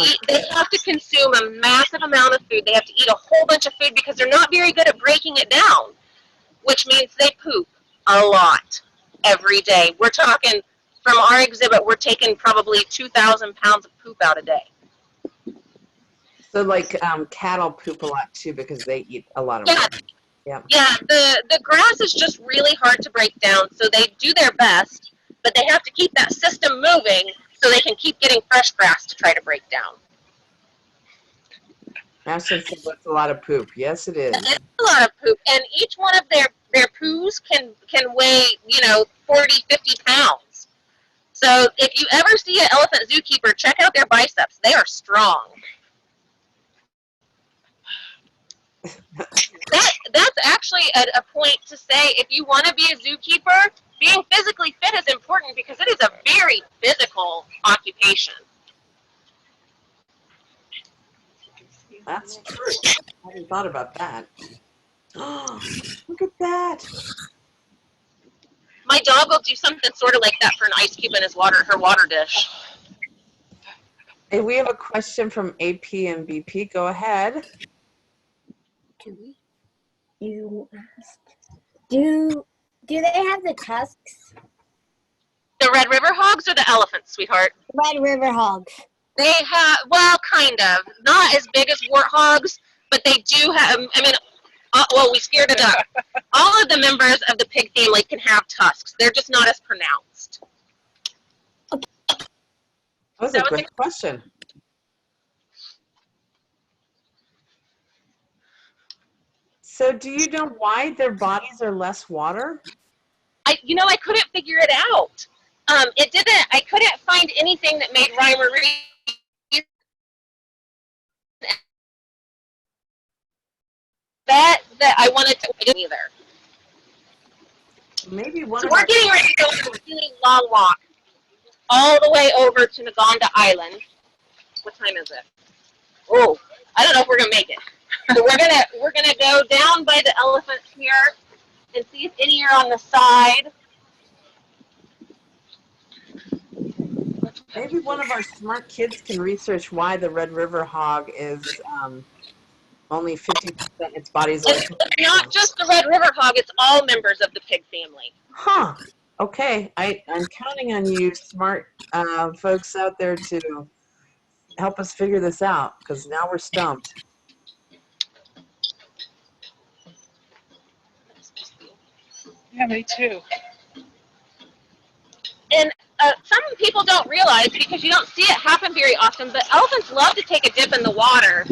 have to consume a massive amount of food. They have to eat a whole bunch of food because they're not very good at breaking it down, which means they poop a lot every day. We're talking, from our exhibit, we're taking probably 2,000 pounds of poop out a day. So like cattle poop a lot too because they eat a lot of food. Yeah. Yeah, the grass is just really hard to break down, so they do their best, but they have to keep that system moving so they can keep getting fresh grass to try to break down. Ashton said that's a lot of poop. Yes, it is. It's a lot of poop, and each one of their poos can weigh, 40, 50 pounds. So if you ever see an elephant zookeeper, check out their biceps. They are strong. That's actually a point to say, if you want to be a zookeeper, being physically fit is important because it is a very physical occupation. That's true. I hadn't thought about that. Oh, look at that. My dog will do something sort of like that for an ice cube in her water dish. Hey, we have a question from AP and BP. Go ahead. You asked. Do they have the tusks? The Red River hogs or the elephants, sweetheart? Red River hogs. They have, well, kind of. Not as big as warthogs, but they do have, well, we scared it up. All of the members of the pig family can have tusks. They're just not as pronounced. That was a great question. So do you know why their bodies are less water? I couldn't figure it out. I couldn't find anything that made rhyme or reason. That I wanted to do either. Maybe one So of we're our getting ready to go on a really long walk. all the way over to Naganda Island. What time is it? Oh, I don't know if we're gonna make it. So we're gonna go down by the elephants here and see if any are on the side. Maybe one of our smart kids can research why the Red River hog is only 50% its body's It's not just the Red River hog, it's all members of the pig family. Huh. Okay. I'm counting on you smart folks out there to help us figure this out, because now we're stumped. Yeah, me too. And some people don't realize, because you don't see it happen very often, but elephants love to take a dip in the water.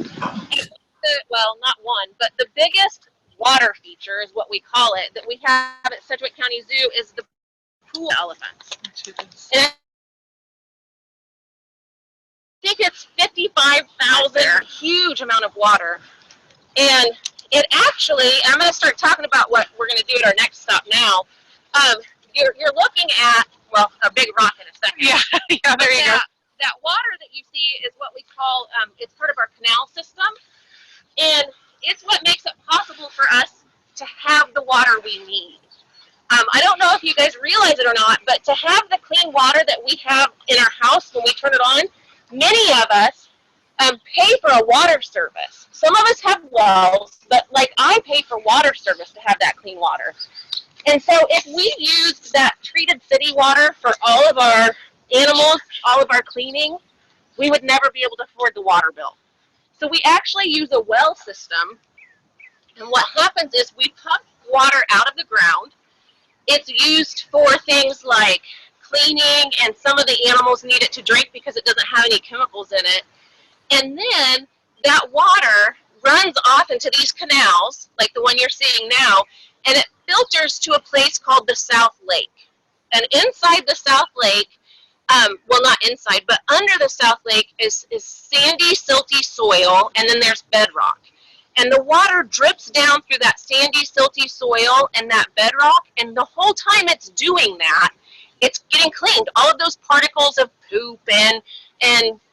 Well, not one, but the biggest water feature is what we call it, that we have at Sedgwick County Zoo, is the pool elephants. And I think it's 55,000, huge amount of water. And it actually, I'm going to start talking about what we're going to do at our next stop now. You're looking at, well, a big rock in a second. Yeah, there you go. That water that you see is what we call, it's part of our canal system. And it's what makes it possible for us to have the water we need. I don't know if you guys realize it or not, but to have the clean water that we have in our house when we turn it on, many of us pay for a water service. Some of us have wells, but like I pay for water service to have that clean water. And so if we used that treated city water for all of our animals, all of our cleaning, we would never be able to afford the water bill. So we actually use a well system, and what happens is we pump water out of the ground. It's used for things like cleaning, and some of the animals need it to drink because it doesn't have any chemicals in it. And then that water runs off into these canals, like the one you're seeing now, and it filters to a place called the South Lake. And inside the South Lake, well, not inside, but under the South Lake is sandy, silty soil, and then there's bedrock. And the water drips down through that sandy, silty soil and that bedrock, and the whole time it's doing that, it's getting cleaned. All of those particles of poop and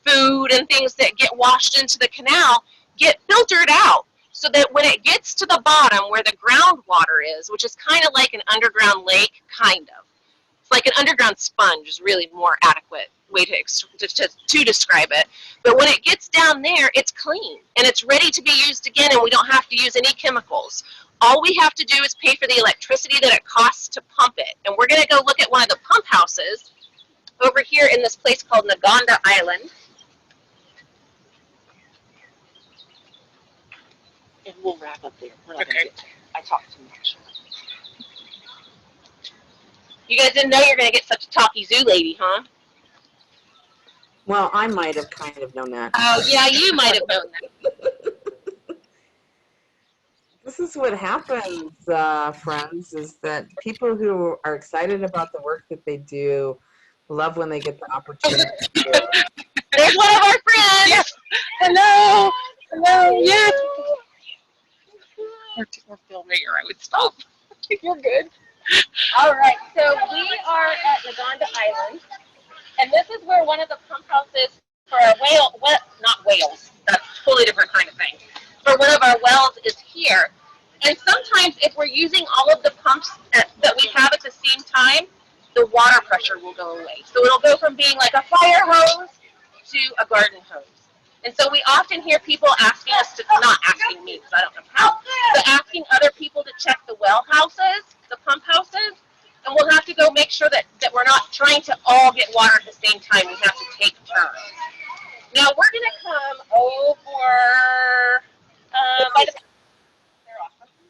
food and things that get washed into the canal get filtered out, so that when it gets to the bottom where the groundwater is, which is kind of like an underground lake, kind of. It's like an underground sponge is really more adequate way to describe it. But when it gets down there, it's clean and it's ready to be used again, and we don't have to use any chemicals. All we have to do is pay for the electricity that it costs to pump it. And we're going to go look at one of the pump houses over here in this place called Naganda Island. And we'll wrap up there. We're not gonna get, I talked too much. You guys didn't know you're going to get such a talky zoo lady, huh? Well, I might have kind of known that. Oh, yeah, you might have known that. This is what happens, friends, is that people who are excited about the work that they do love when they get the opportunity to do it. There's one of our friends. Yes. Hello. Hello. Yes. We're filming, or I would stop. You're good. All right, so we are at Naganda Island, and this is where one of the pump houses for our not whales, that's a totally different kind of thing, for one of our wells is here. And sometimes if we're using all of the pumps that we have at the same time, the water pressure will go away. So it'll go from being like a fire hose to a garden hose. And so we often hear people asking us to, not asking me because I don't know how, but asking other people to check the well houses, the pump houses, and we'll have to go make sure that we're not trying to all get water at the same time. We have to take turns. Now we're going to come over by the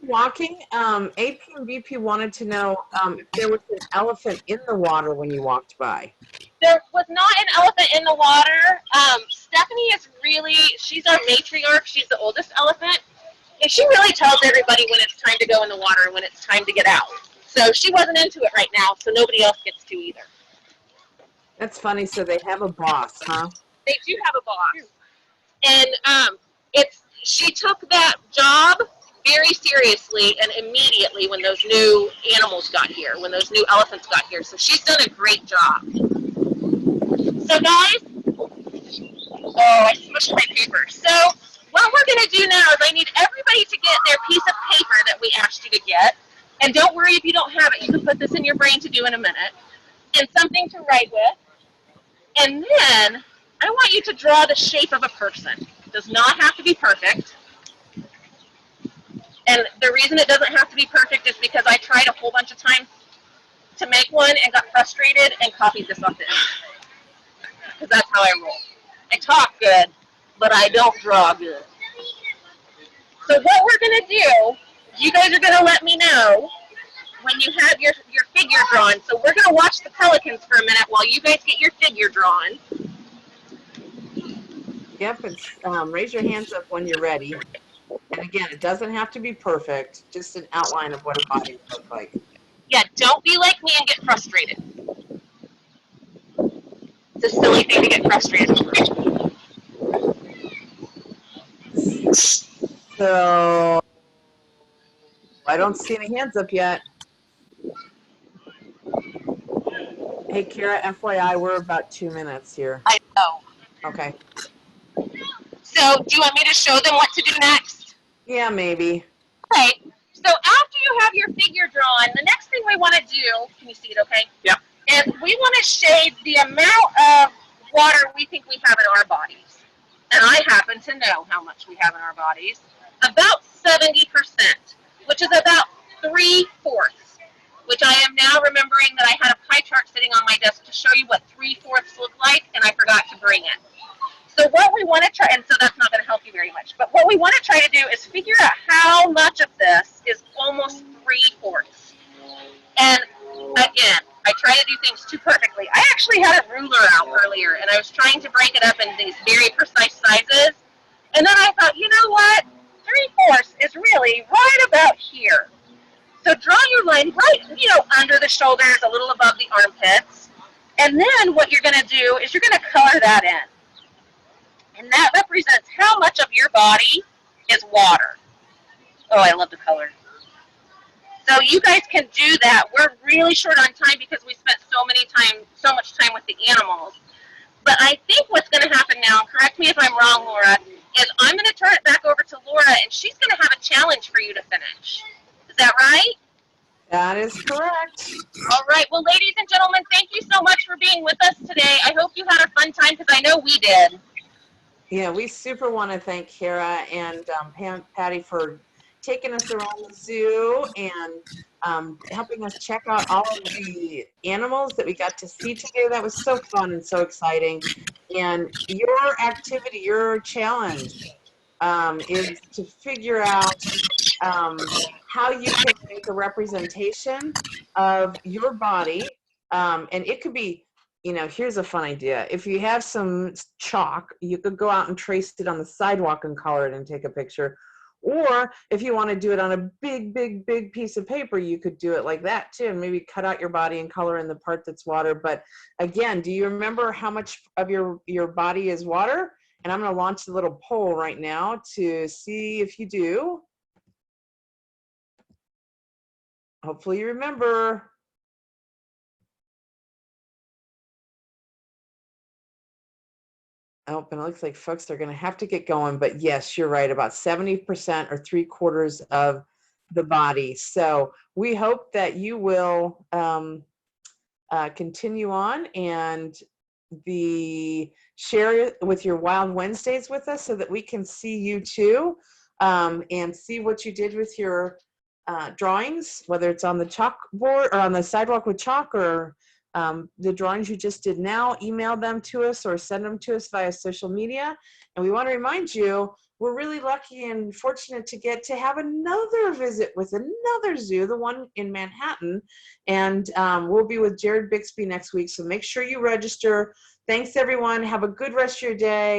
Walking, AP and BP wanted to know if there was an elephant in the water when you walked by. There was not an elephant in the water. Stephanie is really, she's our matriarch. She's the oldest elephant. And she really tells everybody when it's time to go in the water and when it's time to get out. So she wasn't into it right now, so nobody else gets to either. That's funny. So they have a boss, huh? They do have a boss. And she took that job very seriously and immediately when those new animals got here, when those new elephants got here. So she's done a great job. So guys, oh, I smushed my paper. So what we're gonna do now is I need everybody to get their piece of paper that we asked you to get. And don't worry if you don't have it, you can put this in your brain to do in a minute. And something to write with. And then I want you to draw the shape of a person. It does not have to be perfect. And the reason it doesn't have to be perfect is because I tried a whole bunch of times to make one and got frustrated and copied this off the internet. Because that's how I roll. I talk good, but I don't draw good. So what we're going to do, you guys are going to let me know when you have your figure drawn. So we're going to watch the pelicans for a minute while you guys get your figure drawn. Yep, it's, raise your hands up when you're ready. And again, it doesn't have to be perfect, just an outline of what a body would look like. Yeah, don't be like me and get frustrated. It's a silly thing to get frustrated over. So, I don't see any hands up yet. Hey, Kara, FYI, we're about 2 minutes here. I know. Okay. So do you want me to show them what to do next? Yeah, maybe. Okay. So after you have your figure drawn, the next thing we want to do, can you see it okay? Yep. Is we want to shade the amount of water we think we have in our bodies. And I happen to know how much we have in our bodies. About 70%, which is about 3/4. Which I am now remembering that I had a pie chart sitting on my desk to show you what 3/4 look like, and I forgot to bring it. So what we want to try, and so that's not going to help you very much, but what we want to try to do is figure out how much of this is almost 3/4. And again, I try to do things too perfectly. I actually had a ruler out earlier, and I was trying to break it up in these very precise sizes. And then I thought, you know what? 3/4 is really right about here. So draw your line right, under the shoulders, a little above the armpits. And then what you're going to do is you're going to color that in. And that represents how much of your body is water. Oh, I love the color. So you guys can do that. We're really short on time because we spent so much time with the animals. But I think what's going to happen now, correct me if I'm wrong, Laura, is I'm going to turn it back over to Laura, and she's going to have a challenge for you to finish. Is that right? That is correct. All right. Well, ladies and gentlemen, thank you so much for being with us today. I hope you had a fun time because I know we did. Yeah, we super want to thank Kara and Patty for taking us around the zoo and helping us check out all of the animals that we got to see today. That was so fun and so exciting. And your activity, your challenge is to figure out how you can make a representation of your body. And it could be, here's a fun idea. If you have some chalk, you could go out and trace it on the sidewalk and color it and take a picture. Or if you want to do it on a big, big, big piece of paper, you could do it like that too, and maybe cut out your body and color in the part that's water. But again, do you remember how much of your body is water? And I'm going to launch the little poll right now to see if you do. Hopefully you remember. Oh, and it looks like folks are going to have to get going. But yes, you're right. About 70% or 3/4 of the body. So we hope that you will continue on and share with your Wild Wednesdays with us so that we can see you too and see what you did with your drawings, whether it's on the chalkboard or on the sidewalk with chalk or the drawings you just did now. Email them to us or send them to us via social media. And we want to remind you, we're really lucky and fortunate to get to have another visit with another zoo, the one in Manhattan. And we'll be with Jared Bixby next week. So make sure you register. Thanks, everyone. Have a good rest of your day.